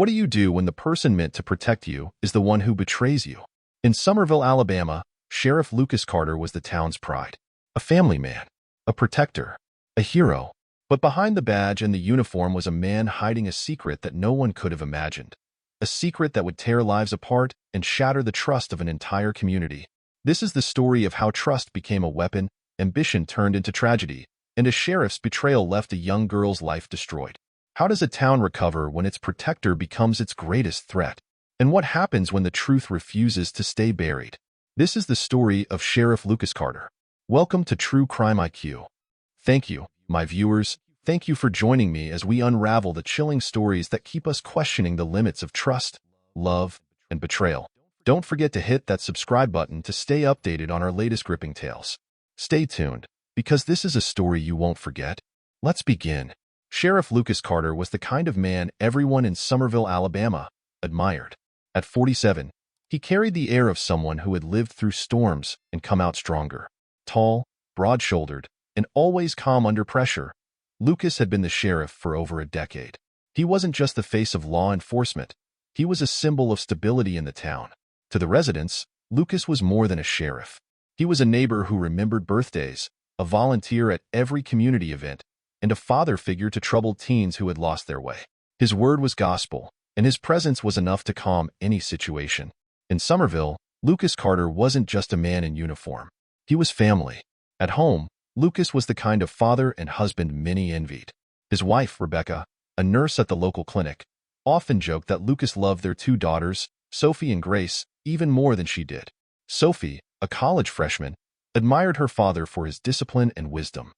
What do you do when the person meant to protect you is the one who betrays you? In Somerville, Alabama, Sheriff Lucas Carter was the town's pride. A family man, a protector, a hero. But behind the badge and the uniform was a man hiding a secret that no one could have imagined. A secret that would tear lives apart and shatter the trust of an entire community. This is the story of how trust became a weapon, ambition turned into tragedy, and a sheriff's betrayal left a young girl's life destroyed. How does a town recover when its protector becomes its greatest threat? And what happens when the truth refuses to stay buried? This is the story of Sheriff Lucas Carter. Welcome to True Crime IQ. Thank you, my viewers. Thank you for joining me as we unravel the chilling stories that keep us questioning the limits of trust, love, and betrayal. Don't forget to hit that subscribe button to stay updated on our latest gripping tales. Stay tuned, because this is a story you won't forget. Let's begin. Sheriff Lucas Carter was the kind of man everyone in Somerville, Alabama, admired. At 47, he carried the air of someone who had lived through storms and come out stronger. Tall, broad-shouldered, and always calm under pressure, Lucas had been the sheriff for over a decade. He wasn't just the face of law enforcement. He was a symbol of stability in the town. To the residents, Lucas was more than a sheriff. He was a neighbor who remembered birthdays, a volunteer at every community event, and a father figure to troubled teens who had lost their way. His word was gospel, and his presence was enough to calm any situation. In Somerville, Lucas Carter wasn't just a man in uniform. He was family. At home, Lucas was the kind of father and husband many envied. His wife, Rebecca, a nurse at the local clinic, often joked that Lucas loved their two daughters, Sophie and Grace, even more than she did. Sophie, a college freshman, admired her father for his discipline and wisdom.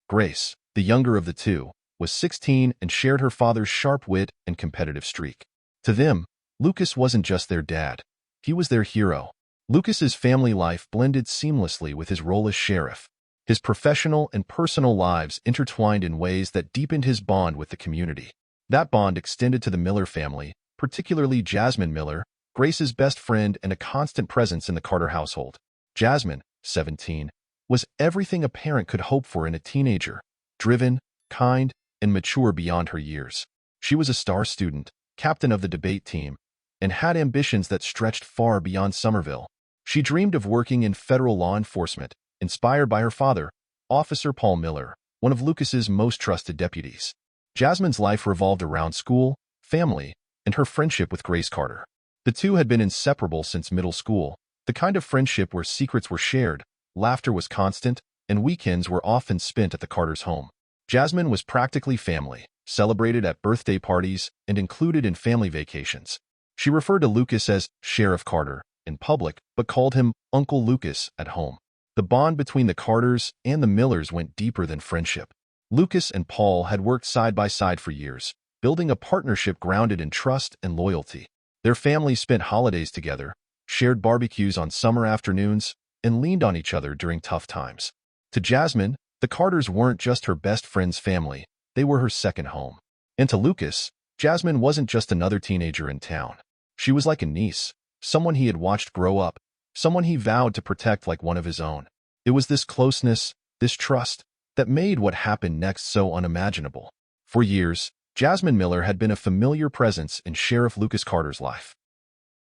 Grace, the younger of the two, was 16 and shared her father's sharp wit and competitive streak. To them, Lucas wasn't just their dad. He was their hero. Lucas's family life blended seamlessly with his role as sheriff. His professional and personal lives intertwined in ways that deepened his bond with the community. That bond extended to the Miller family, particularly Jasmine Miller, Grace's best friend and a constant presence in the Carter household. Jasmine, 17, was everything a parent could hope for in a teenager, driven, kind, and mature beyond her years. She was a star student, captain of the debate team, and had ambitions that stretched far beyond Somerville. She dreamed of working in federal law enforcement, inspired by her father, Officer Paul Miller, one of Lucas's most trusted deputies. Jasmine's life revolved around school, family, and her friendship with Grace Carter. The two had been inseparable since middle school, the kind of friendship where secrets were shared, laughter was constant, and weekends were often spent at the Carters' home. Jasmine was practically family, celebrated at birthday parties, and included in family vacations. She referred to Lucas as Sheriff Carter in public, but called him Uncle Lucas at home. The bond between the Carters and the Millers went deeper than friendship. Lucas and Paul had worked side by side for years, building a partnership grounded in trust and loyalty. Their families spent holidays together, shared barbecues on summer afternoons, and leaned on each other during tough times. To Jasmine, the Carters weren't just her best friend's family, they were her second home. And to Lucas, Jasmine wasn't just another teenager in town. She was like a niece, someone he had watched grow up, someone he vowed to protect like one of his own. It was this closeness, this trust, that made what happened next so unimaginable. For years, Jasmine Miller had been a familiar presence in Sheriff Lucas Carter's life.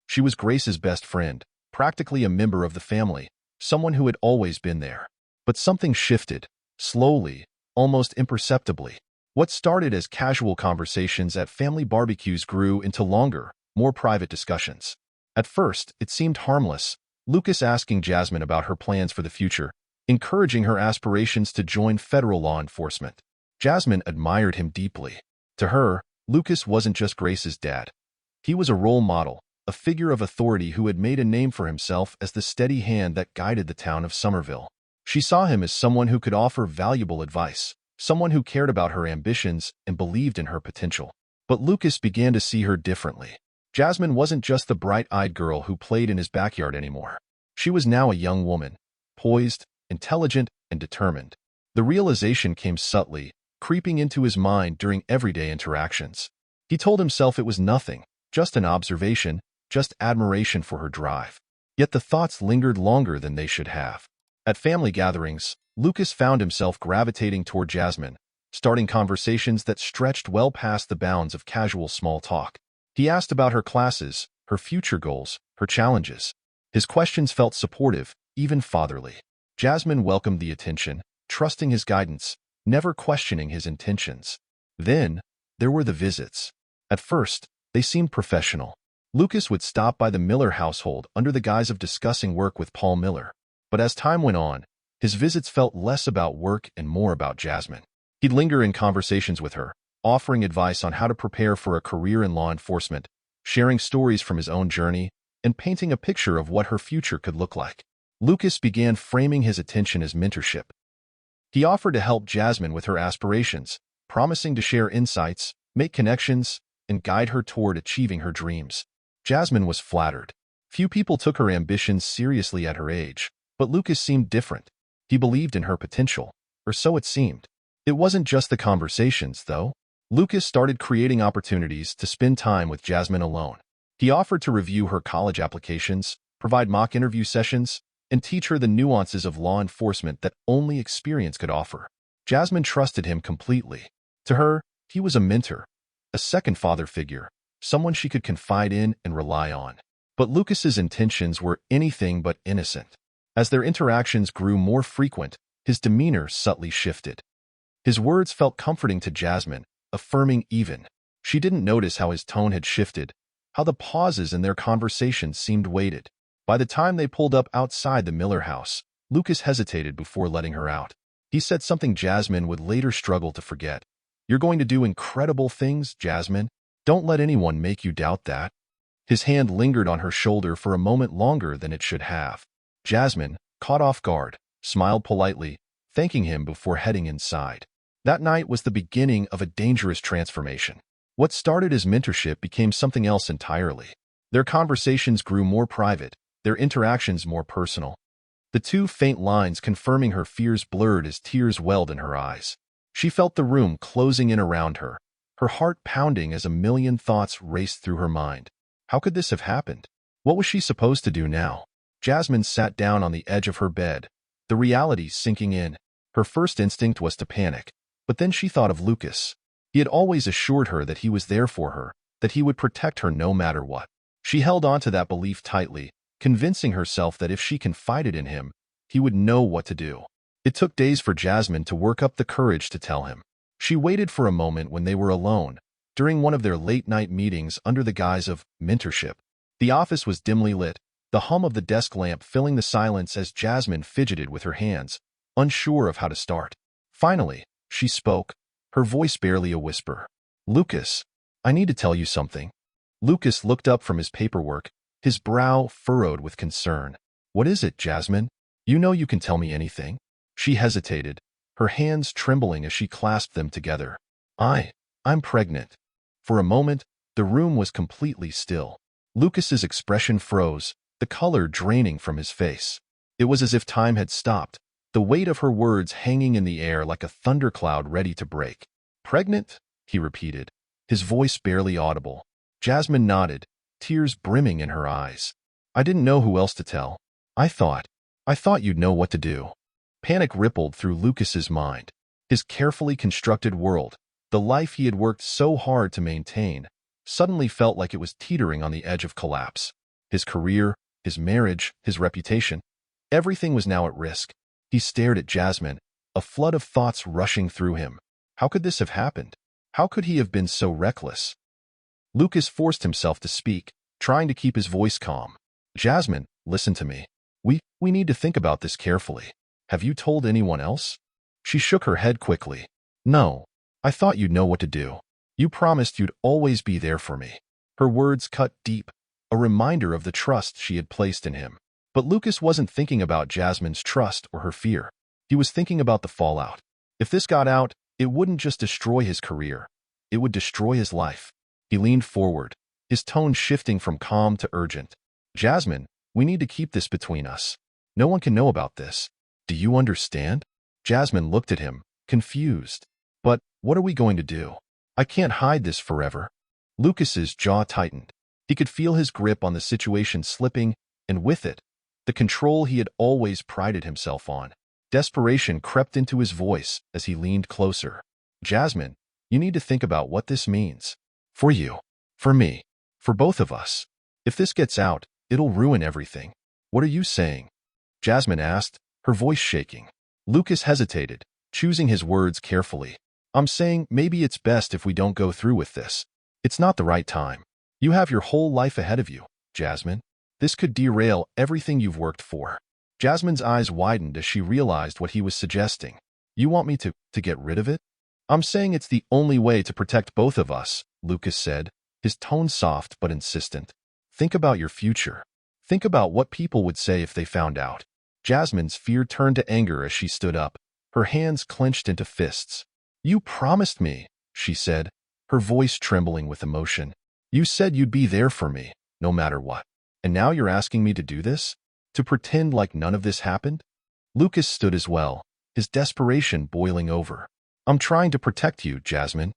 She was Grace's best friend, practically a member of the family, someone who had always been there. But something shifted, slowly, almost imperceptibly. What started as casual conversations at family barbecues grew into longer, more private discussions. At first, it seemed harmless, Lucas asking Jasmine about her plans for the future, encouraging her aspirations to join federal law enforcement. Jasmine admired him deeply. To her, Lucas wasn't just Grace's dad. He was a role model, a figure of authority who had made a name for himself as the steady hand that guided the town of Somerville. She saw him as someone who could offer valuable advice, someone who cared about her ambitions and believed in her potential. But Lucas began to see her differently. Jasmine wasn't just the bright-eyed girl who played in his backyard anymore. She was now a young woman, poised, intelligent, and determined. The realization came subtly, creeping into his mind during everyday interactions. He told himself it was nothing, just an observation, just admiration for her drive. Yet the thoughts lingered longer than they should have. At family gatherings, Lucas found himself gravitating toward Jasmine, starting conversations that stretched well past the bounds of casual small talk. He asked about her classes, her future goals, her challenges. His questions felt supportive, even fatherly. Jasmine welcomed the attention, trusting his guidance, never questioning his intentions. Then, there were the visits. At first, they seemed professional. Lucas would stop by the Miller household under the guise of discussing work with Paul Miller. But as time went on, his visits felt less about work and more about Jasmine. He'd linger in conversations with her, offering advice on how to prepare for a career in law enforcement, sharing stories from his own journey, and painting a picture of what her future could look like. Lucas began framing his attention as mentorship. He offered to help Jasmine with her aspirations, promising to share insights, make connections, and guide her toward achieving her dreams. Jasmine was flattered. Few people took her ambitions seriously at her age, but Lucas seemed different. He believed in her potential, or so it seemed. It wasn't just the conversations, though. Lucas started creating opportunities to spend time with Jasmine alone. He offered to review her college applications, provide mock interview sessions, and teach her the nuances of law enforcement that only experience could offer. Jasmine trusted him completely. To her, he was a mentor, a second father figure, someone she could confide in and rely on. But Lucas's intentions were anything but innocent. As their interactions grew more frequent, his demeanor subtly shifted. His words felt comforting to Jasmine, affirming even. She didn't notice how his tone had shifted, how the pauses in their conversations seemed weighted. By the time they pulled up outside the Miller house, Lucas hesitated before letting her out. He said something Jasmine would later struggle to forget. "You're going to do incredible things, Jasmine. Don't let anyone make you doubt that." His hand lingered on her shoulder for a moment longer than it should have. Jasmine, caught off guard, smiled politely, thanking him before heading inside. That night was the beginning of a dangerous transformation. What started as mentorship became something else entirely. Their conversations grew more private, their interactions more personal. The two faint lines confirming her fears blurred as tears welled in her eyes. She felt the room closing in around her, her heart pounding as a million thoughts raced through her mind. How could this have happened? What was she supposed to do now? Jasmine sat down on the edge of her bed, the reality sinking in. Her first instinct was to panic, but then she thought of Lucas. He had always assured her that he was there for her, that he would protect her no matter what. She held on to that belief tightly, convincing herself that if she confided in him, he would know what to do. It took days for Jasmine to work up the courage to tell him. She waited for a moment when they were alone, during one of their late-night meetings under the guise of mentorship. The office was dimly lit, the hum of the desk lamp filling the silence as Jasmine fidgeted with her hands, unsure of how to start. Finally, she spoke, her voice barely a whisper. "Lucas, I need to tell you something." Lucas looked up from his paperwork, his brow furrowed with concern. "What is it, Jasmine? You know you can tell me anything." She hesitated, her hands trembling as she clasped them together. I'm pregnant." For a moment, the room was completely still. Lucas's expression froze, the color draining from his face. It was as if time had stopped, the weight of her words hanging in the air like a thundercloud ready to break. "Pregnant?" he repeated, his voice barely audible. Jasmine nodded, tears brimming in her eyes. "I didn't know who else to tell. I thought you'd know what to do." Panic rippled through Lucas's mind. His carefully constructed world, the life he had worked so hard to maintain, suddenly felt like it was teetering on the edge of collapse. His career, his marriage, his reputation, everything was now at risk. He stared at Jasmine, a flood of thoughts rushing through him. How could this have happened? How could he have been so reckless? Lucas forced himself to speak, trying to keep his voice calm. "Jasmine, listen to me. We need to think about this carefully. Have you told anyone else?" She shook her head quickly. "No. I thought you'd know what to do. You promised you'd always be there for me." Her words cut deep, a reminder of the trust she had placed in him. But Lucas wasn't thinking about Jasmine's trust or her fear. He was thinking about the fallout. If this got out, it wouldn't just destroy his career. It would destroy his life. He leaned forward, his tone shifting from calm to urgent. "Jasmine, we need to keep this between us. No one can know about this. Do you understand?" Jasmine looked at him, confused. "But what are we going to do? I can't hide this forever." Lucas's jaw tightened. He could feel his grip on the situation slipping, and with it, the control he had always prided himself on. Desperation crept into his voice as he leaned closer. "Jasmine, you need to think about what this means. For you. For me. For both of us. If this gets out, it'll ruin everything. What are you saying? Jasmine asked, her voice shaking. Lucas hesitated, choosing his words carefully. I'm saying maybe it's best if we don't go through with this. It's not the right time. You have your whole life ahead of you, Jasmine. This could derail everything you've worked for. Jasmine's eyes widened as she realized what he was suggesting. You want me to get rid of it? I'm saying it's the only way to protect both of us, Lucas said, his tone soft but insistent. Think about your future. Think about what people would say if they found out. Jasmine's fear turned to anger as she stood up, her hands clenched into fists. You promised me, she said, her voice trembling with emotion. You said you'd be there for me, no matter what. And now you're asking me to do this? To pretend like none of this happened? Lucas stood as well, his desperation boiling over. I'm trying to protect you, Jasmine.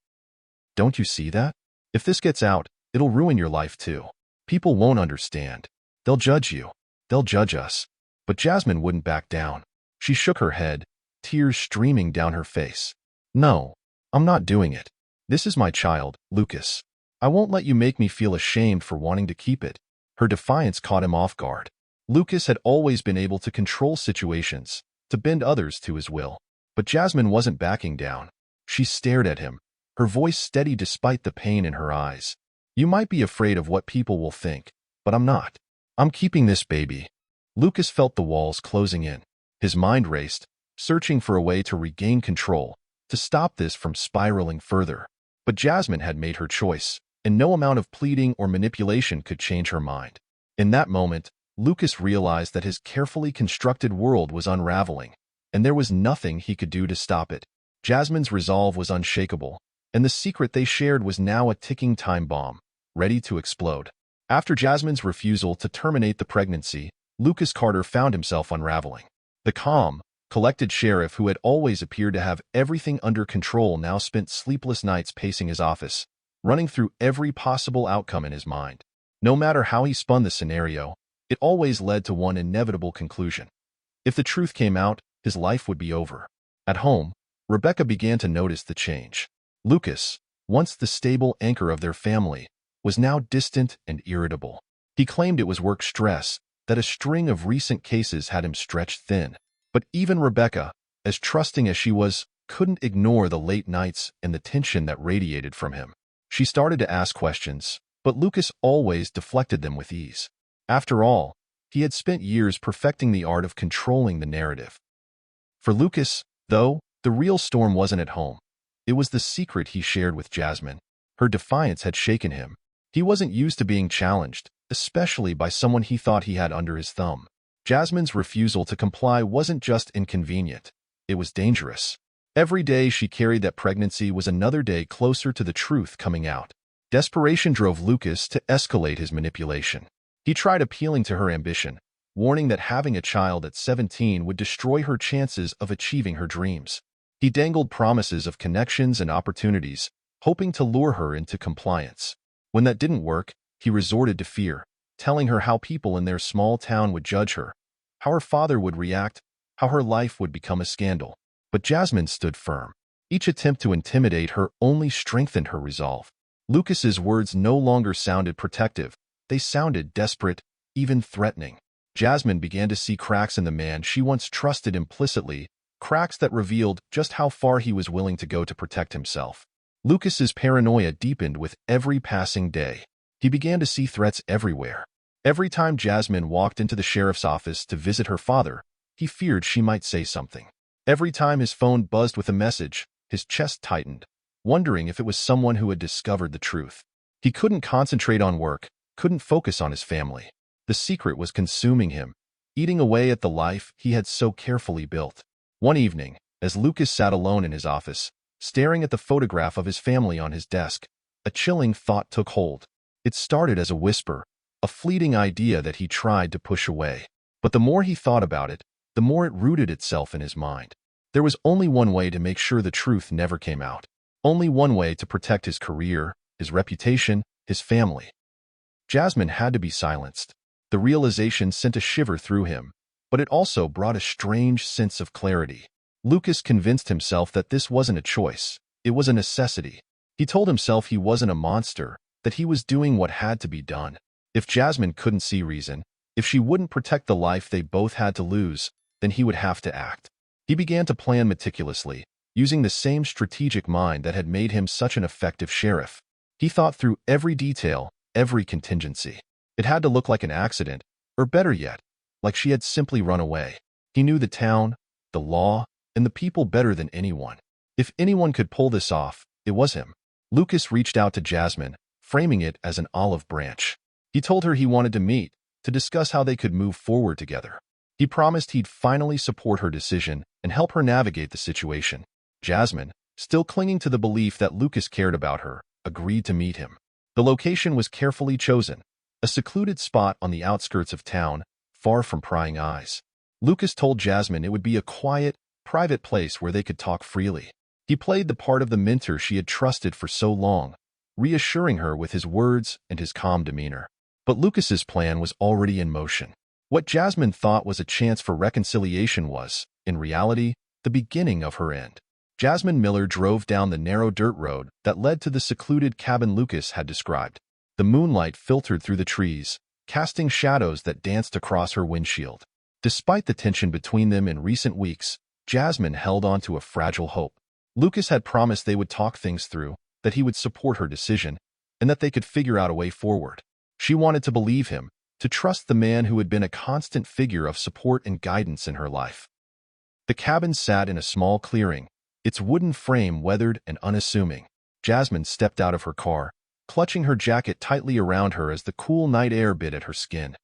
Don't you see that? If this gets out, it'll ruin your life too. People won't understand. They'll judge you. They'll judge us. But Jasmine wouldn't back down. She shook her head, tears streaming down her face. No, I'm not doing it. This is my child, Lucas. I won't let you make me feel ashamed for wanting to keep it. Her defiance caught him off guard. Lucas had always been able to control situations, to bend others to his will. But Jasmine wasn't backing down. She stared at him, her voice steady despite the pain in her eyes. You might be afraid of what people will think, but I'm not. I'm keeping this baby. Lucas felt the walls closing in. His mind raced, searching for a way to regain control, to stop this from spiraling further. But Jasmine had made her choice, and no amount of pleading or manipulation could change her mind. In that moment, Lucas realized that his carefully constructed world was unraveling, and there was nothing he could do to stop it. Jasmine's resolve was unshakable, and the secret they shared was now a ticking time bomb, ready to explode. After Jasmine's refusal to terminate the pregnancy, Lucas Carter found himself unraveling. The calm, collected sheriff who had always appeared to have everything under control now spent sleepless nights pacing his office, running through every possible outcome in his mind. No matter how he spun the scenario, it always led to one inevitable conclusion. If the truth came out, his life would be over. At home, Rebecca began to notice the change. Lucas, once the stable anchor of their family, was now distant and irritable. He claimed it was work stress, that a string of recent cases had him stretched thin. But even Rebecca, as trusting as she was, couldn't ignore the late nights and the tension that radiated from him. She started to ask questions, but Lucas always deflected them with ease. After all, he had spent years perfecting the art of controlling the narrative. For Lucas, though, the real storm wasn't at home. It was the secret he shared with Jasmine. Her defiance had shaken him. He wasn't used to being challenged, especially by someone he thought he had under his thumb. Jasmine's refusal to comply wasn't just inconvenient. It was dangerous. Every day she carried that pregnancy was another day closer to the truth coming out. Desperation drove Lucas to escalate his manipulation. He tried appealing to her ambition, warning that having a child at 17 would destroy her chances of achieving her dreams. He dangled promises of connections and opportunities, hoping to lure her into compliance. When that didn't work, he resorted to fear, telling her how people in their small town would judge her, how her father would react, how her life would become a scandal. But Jasmine stood firm. Each attempt to intimidate her only strengthened her resolve. Lucas's words no longer sounded protective. They sounded desperate, even threatening. Jasmine began to see cracks in the man she once trusted implicitly, cracks that revealed just how far he was willing to go to protect himself. Lucas's paranoia deepened with every passing day. He began to see threats everywhere. Every time Jasmine walked into the sheriff's office to visit her father, he feared she might say something. Every time his phone buzzed with a message, his chest tightened, wondering if it was someone who had discovered the truth. He couldn't concentrate on work, couldn't focus on his family. The secret was consuming him, eating away at the life he had so carefully built. One evening, as Lucas sat alone in his office, staring at the photograph of his family on his desk, a chilling thought took hold. It started as a whisper, a fleeting idea that he tried to push away. But the more he thought about it, the more it rooted itself in his mind. There was only one way to make sure the truth never came out. Only one way to protect his career, his reputation, his family. Jasmine had to be silenced. The realization sent a shiver through him, but it also brought a strange sense of clarity. Lucas convinced himself that this wasn't a choice, it was a necessity. He told himself he wasn't a monster, that he was doing what had to be done. If Jasmine couldn't see reason, if she wouldn't protect the life they both had to lose, then he would have to act. He began to plan meticulously, using the same strategic mind that had made him such an effective sheriff. He thought through every detail, every contingency. It had to look like an accident, or better yet, like she had simply run away. He knew the town, the law, and the people better than anyone. If anyone could pull this off, it was him. Lucas reached out to Jasmine, framing it as an olive branch. He told her he wanted to meet, to discuss how they could move forward together. He promised he'd finally support her decision and help her navigate the situation. Jasmine, still clinging to the belief that Lucas cared about her, agreed to meet him. The location was carefully chosen, a secluded spot on the outskirts of town, far from prying eyes. Lucas told Jasmine it would be a quiet, private place where they could talk freely. He played the part of the mentor she had trusted for so long, reassuring her with his words and his calm demeanor. But Lucas's plan was already in motion. What Jasmine thought was a chance for reconciliation was, in reality, the beginning of her end. Jasmine Miller drove down the narrow dirt road that led to the secluded cabin Lucas had described. The moonlight filtered through the trees, casting shadows that danced across her windshield. Despite the tension between them in recent weeks, Jasmine held on to a fragile hope. Lucas had promised they would talk things through, that he would support her decision, and that they could figure out a way forward. She wanted to believe him, to trust the man who had been a constant figure of support and guidance in her life. The cabin sat in a small clearing, its wooden frame weathered and unassuming. Jasmine stepped out of her car, clutching her jacket tightly around her as the cool night air bit at her skin.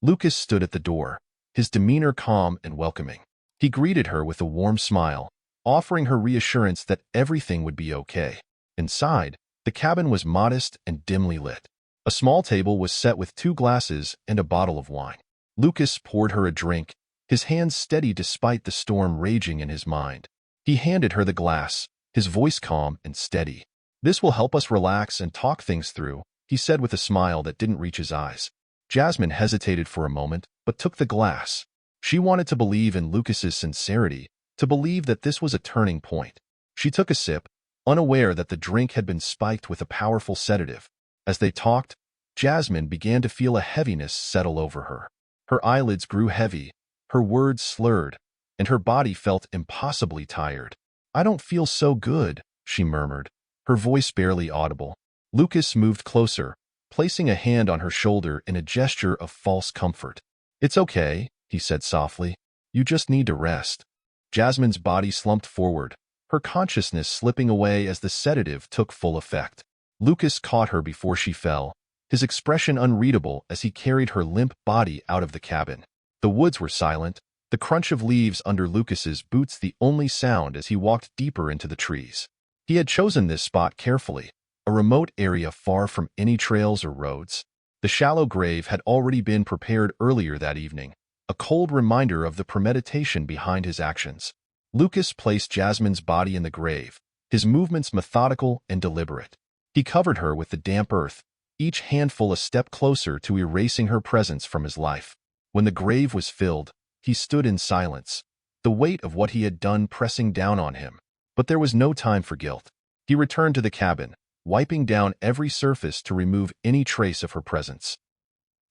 Lucas stood at the door, his demeanor calm and welcoming. He greeted her with a warm smile, offering her reassurance that everything would be okay. Inside, the cabin was modest and dimly lit. A small table was set with 2 glasses and a bottle of wine. Lucas poured her a drink, his hands steady despite the storm raging in his mind. He handed her the glass, his voice calm and steady. "This will help us relax and talk things through," he said with a smile that didn't reach his eyes. Jasmine hesitated for a moment, but took the glass. She wanted to believe in Lucas's sincerity, to believe that this was a turning point. She took a sip, unaware that the drink had been spiked with a powerful sedative. As they talked, Jasmine began to feel a heaviness settle over her. Her eyelids grew heavy, her words slurred, and her body felt impossibly tired. "I don't feel so good," she murmured, her voice barely audible. Lucas moved closer, placing a hand on her shoulder in a gesture of false comfort. "It's okay," he said softly. "You just need to rest." Jasmine's body slumped forward, her consciousness slipping away as the sedative took full effect. Lucas caught her before she fell, his expression unreadable as he carried her limp body out of the cabin. The woods were silent, the crunch of leaves under Lucas's boots the only sound as he walked deeper into the trees. He had chosen this spot carefully, a remote area far from any trails or roads. The shallow grave had already been prepared earlier that evening, a cold reminder of the premeditation behind his actions. Lucas placed Jasmine's body in the grave, his movements methodical and deliberate. He covered her with the damp earth, each handful a step closer to erasing her presence from his life. When the grave was filled, he stood in silence, the weight of what he had done pressing down on him. But there was no time for guilt. He returned to the cabin, wiping down every surface to remove any trace of her presence.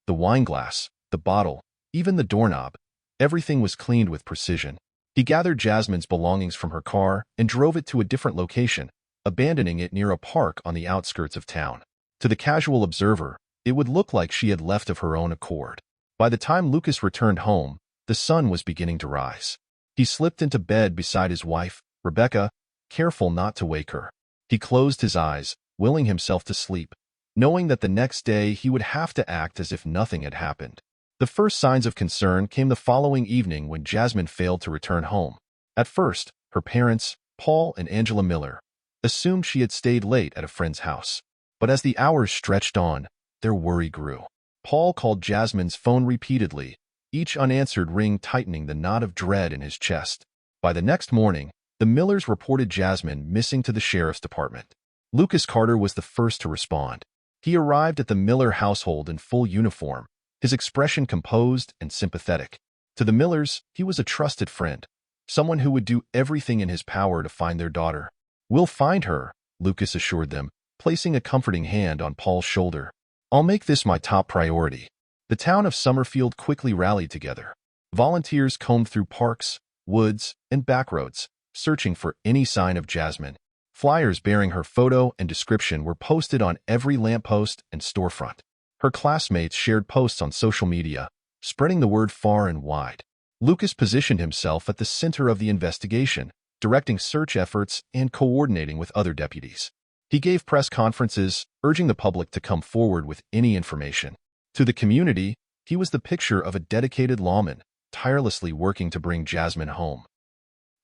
The wineglass, the bottle, even the doorknob, everything was cleaned with precision. He gathered Jasmine's belongings from her car and drove it to a different location, abandoning it near a park on the outskirts of town. To the casual observer, it would look like she had left of her own accord. By the time Lucas returned home, the sun was beginning to rise. He slipped into bed beside his wife, Rebecca, careful not to wake her. He closed his eyes, willing himself to sleep, knowing that the next day he would have to act as if nothing had happened. The first signs of concern came the following evening when Jasmine failed to return home. At first, her parents, Paul and Angela Miller, assumed she had stayed late at a friend's house. But as the hours stretched on, their worry grew. Paul called Jasmine's phone repeatedly, each unanswered ring tightening the knot of dread in his chest. By the next morning, the Millers reported Jasmine missing to the sheriff's department. Lucas Carter was the first to respond. He arrived at the Miller household in full uniform, his expression composed and sympathetic. To the Millers, he was a trusted friend, someone who would do everything in his power to find their daughter. "We'll find her," Lucas assured them, placing a comforting hand on Paul's shoulder. "I'll make this my top priority." The town of Summerfield quickly rallied together. Volunteers combed through parks, woods, and backroads, searching for any sign of Jasmine. Flyers bearing her photo and description were posted on every lamppost and storefront. Her classmates shared posts on social media, spreading the word far and wide. Lucas positioned himself at the center of the investigation, directing search efforts and coordinating with other deputies. He gave press conferences, urging the public to come forward with any information. To the community, he was the picture of a dedicated lawman, tirelessly working to bring Jasmine home.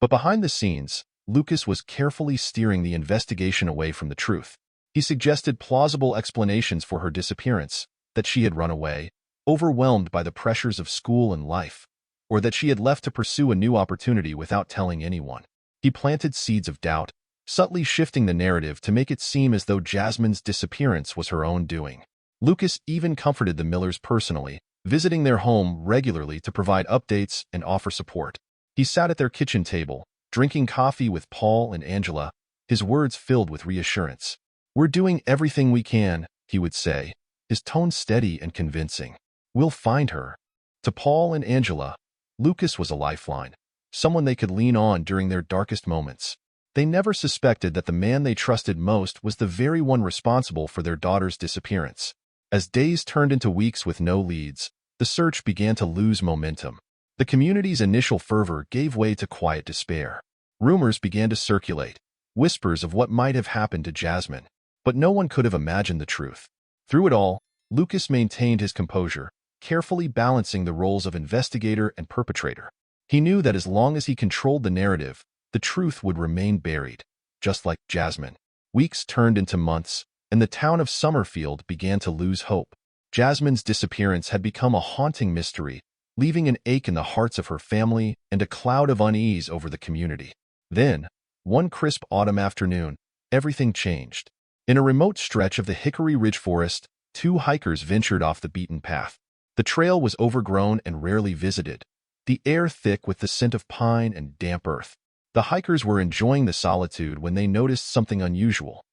But behind the scenes, Lucas was carefully steering the investigation away from the truth. He suggested plausible explanations for her disappearance, that she had run away, overwhelmed by the pressures of school and life, or that she had left to pursue a new opportunity without telling anyone. He planted seeds of doubt, subtly shifting the narrative to make it seem as though Jasmine's disappearance was her own doing. Lucas even comforted the Millers personally, visiting their home regularly to provide updates and offer support. He sat at their kitchen table, drinking coffee with Paul and Angela, his words filled with reassurance. "We're doing everything we can," he would say, his tone steady and convincing. "We'll find her." To Paul and Angela, Lucas was a lifeline, someone they could lean on during their darkest moments. They never suspected that the man they trusted most was the very one responsible for their daughter's disappearance. As days turned into weeks with no leads, the search began to lose momentum. The community's initial fervor gave way to quiet despair. Rumors began to circulate, whispers of what might have happened to Jasmine, but no one could have imagined the truth. Through it all, Lucas maintained his composure, carefully balancing the roles of investigator and perpetrator. He knew that as long as he controlled the narrative, the truth would remain buried, just like Jasmine. Weeks turned into months, and the town of Summerfield began to lose hope. Jasmine's disappearance had become a haunting mystery, leaving an ache in the hearts of her family and a cloud of unease over the community. Then, one crisp autumn afternoon, everything changed. In a remote stretch of the Hickory Ridge Forest, two hikers ventured off the beaten path. The trail was overgrown and rarely visited, the air thick with the scent of pine and damp earth. The hikers were enjoying the solitude when they noticed something unusual.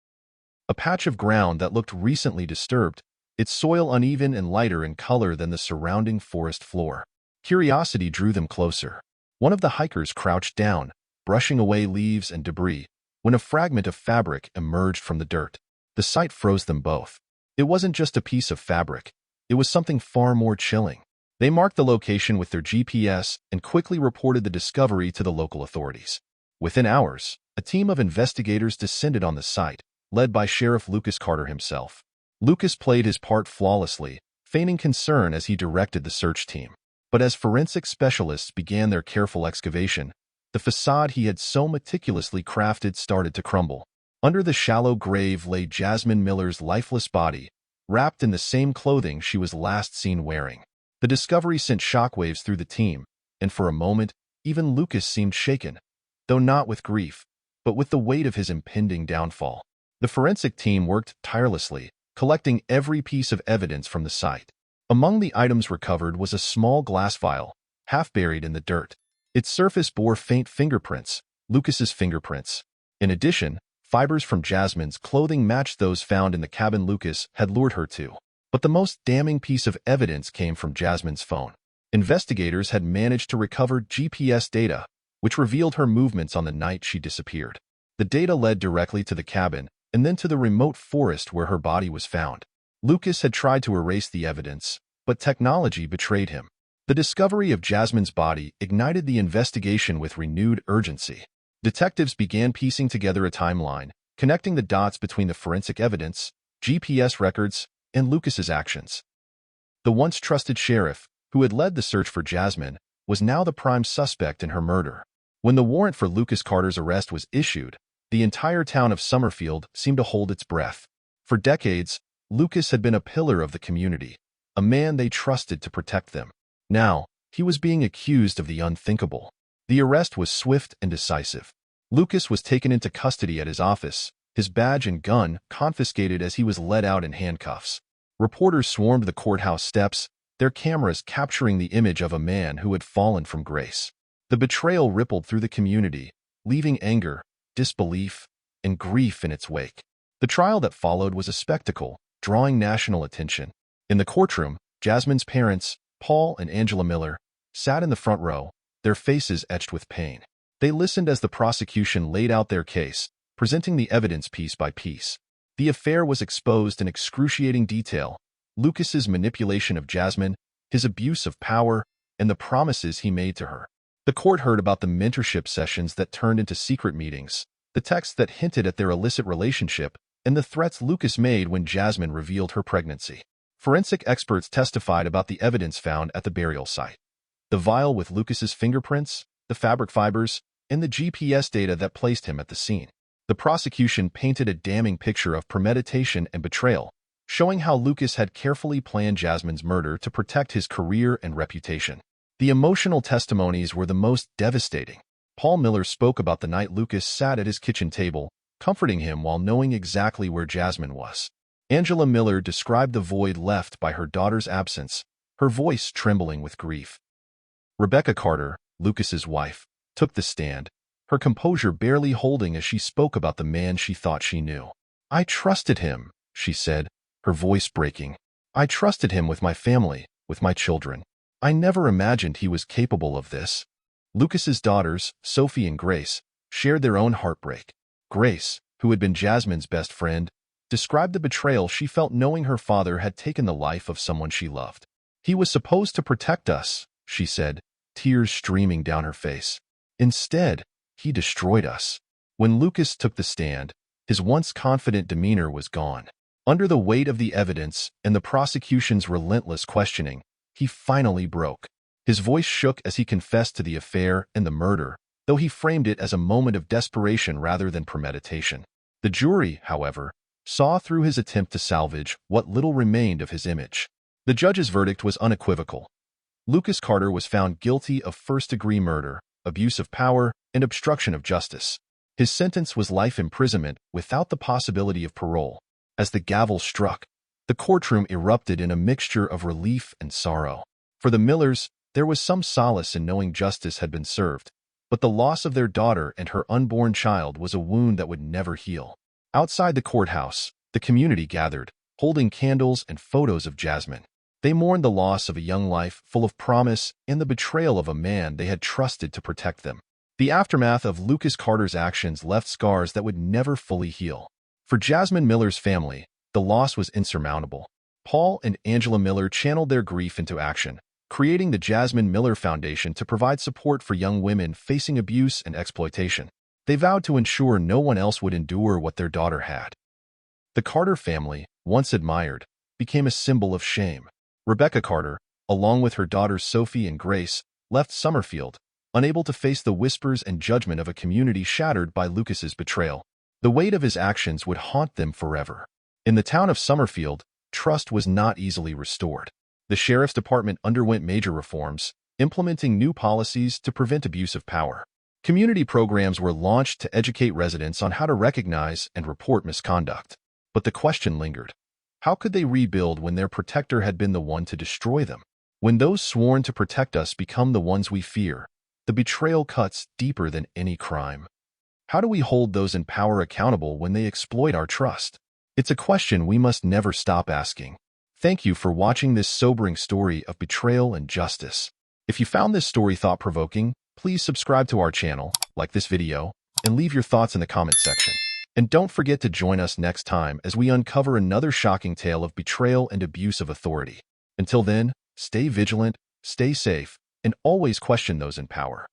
A patch of ground that looked recently disturbed, its soil uneven and lighter in color than the surrounding forest floor. Curiosity drew them closer. One of the hikers crouched down, brushing away leaves and debris, when a fragment of fabric emerged from the dirt. The sight froze them both. It wasn't just a piece of fabric. It was something far more chilling. They marked the location with their GPS and quickly reported the discovery to the local authorities. Within hours, a team of investigators descended on the site, led by Sheriff Lucas Carter himself. Lucas played his part flawlessly, feigning concern as he directed the search team. But as forensic specialists began their careful excavation, the facade he had so meticulously crafted started to crumble. Under the shallow grave lay Jasmine Miller's lifeless body, wrapped in the same clothing she was last seen wearing. The discovery sent shockwaves through the team, and for a moment, even Lucas seemed shaken, though not with grief, but with the weight of his impending downfall. The forensic team worked tirelessly, collecting every piece of evidence from the site. Among the items recovered was a small glass vial, half buried in the dirt. Its surface bore faint fingerprints, Lucas's fingerprints. In addition, fibers from Jasmine's clothing matched those found in the cabin Lucas had lured her to. But the most damning piece of evidence came from Jasmine's phone. Investigators had managed to recover GPS data, which revealed her movements on the night she disappeared. The data led directly to the cabin and then to the remote forest where her body was found. Lucas had tried to erase the evidence, but technology betrayed him. The discovery of Jasmine's body ignited the investigation with renewed urgency. Detectives began piecing together a timeline, connecting the dots between the forensic evidence, GPS records, and Lucas's actions. The once trusted sheriff, who had led the search for Jasmine, was now the prime suspect in her murder. When the warrant for Lucas Carter's arrest was issued, the entire town of Summerfield seemed to hold its breath. For decades, Lucas had been a pillar of the community, a man they trusted to protect them. Now, he was being accused of the unthinkable. The arrest was swift and decisive. Lucas was taken into custody at his office, his badge and gun confiscated as he was led out in handcuffs. Reporters swarmed the courthouse steps, their cameras capturing the image of a man who had fallen from grace. The betrayal rippled through the community, leaving anger, disbelief, and grief in its wake. The The trial that followed was a spectacle, drawing national attention. In the courtroom, Jasmine's parents, Paul and Angela Miller, sat in the front row, their faces etched with pain. They listened as the prosecution laid out their case, presenting the evidence piece by piece. The affair was exposed in excruciating detail: Lucas's manipulation of Jasmine, his abuse of power, and the promises he made to her. The court heard about the mentorship sessions that turned into secret meetings, the texts that hinted at their illicit relationship, and the threats Lucas made when Jasmine revealed her pregnancy. Forensic experts testified about the evidence found at the burial site. The vial with Lucas's fingerprints, the fabric fibers, and the GPS data that placed him at the scene. The prosecution painted a damning picture of premeditation and betrayal, showing how Lucas had carefully planned Jasmine's murder to protect his career and reputation. The emotional testimonies were the most devastating. Paul Miller spoke about the night Lucas sat at his kitchen table, comforting him while knowing exactly where Jasmine was. Angela Miller described the void left by her daughter's absence, her voice trembling with grief. Rebecca Carter, Lucas's wife, took the stand, her composure barely holding as she spoke about the man she thought she knew. "I trusted him," she said, her voice breaking. "I trusted him with my family, with my children. I never imagined he was capable of this." Lucas's daughters, Sophie and Grace, shared their own heartbreak. Grace, who had been Jasmine's best friend, described the betrayal she felt knowing her father had taken the life of someone she loved. "He was supposed to protect us," she said, tears streaming down her face. "Instead, he destroyed us." When Lucas took the stand, his once confident demeanor was gone. Under the weight of the evidence and the prosecution's relentless questioning, he finally broke. His voice shook as he confessed to the affair and the murder, though he framed it as a moment of desperation rather than premeditation. The jury, however, saw through his attempt to salvage what little remained of his image. The judge's verdict was unequivocal. Lucas Carter was found guilty of first-degree murder, abuse of power, and obstruction of justice. His sentence was life imprisonment without the possibility of parole. As the gavel struck, the courtroom erupted in a mixture of relief and sorrow. For the Millers, there was some solace in knowing justice had been served, but the loss of their daughter and her unborn child was a wound that would never heal. Outside the courthouse, the community gathered, holding candles and photos of Jasmine. They mourned the loss of a young life full of promise and the betrayal of a man they had trusted to protect them. The aftermath of Lucas Carter's actions left scars that would never fully heal. For Jasmine Miller's family, the loss was insurmountable. Paul and Angela Miller channeled their grief into action, creating the Jasmine Miller Foundation to provide support for young women facing abuse and exploitation. They vowed to ensure no one else would endure what their daughter had. The Carter family, once admired, became a symbol of shame. Rebecca Carter, along with her daughters Sophie and Grace, left Summerfield, unable to face the whispers and judgment of a community shattered by Lucas's betrayal. The weight of his actions would haunt them forever. In the town of Summerfield, trust was not easily restored. The sheriff's department underwent major reforms, implementing new policies to prevent abuse of power. Community programs were launched to educate residents on how to recognize and report misconduct. But the question lingered. How could they rebuild when their protector had been the one to destroy them? When those sworn to protect us become the ones we fear, the betrayal cuts deeper than any crime. How do we hold those in power accountable when they exploit our trust? It's a question we must never stop asking. Thank you for watching this sobering story of betrayal and justice. If you found this story thought-provoking, please subscribe to our channel, like this video, and leave your thoughts in the comment section. And don't forget to join us next time as we uncover another shocking tale of betrayal and abuse of authority. Until then, stay vigilant, stay safe, and always question those in power.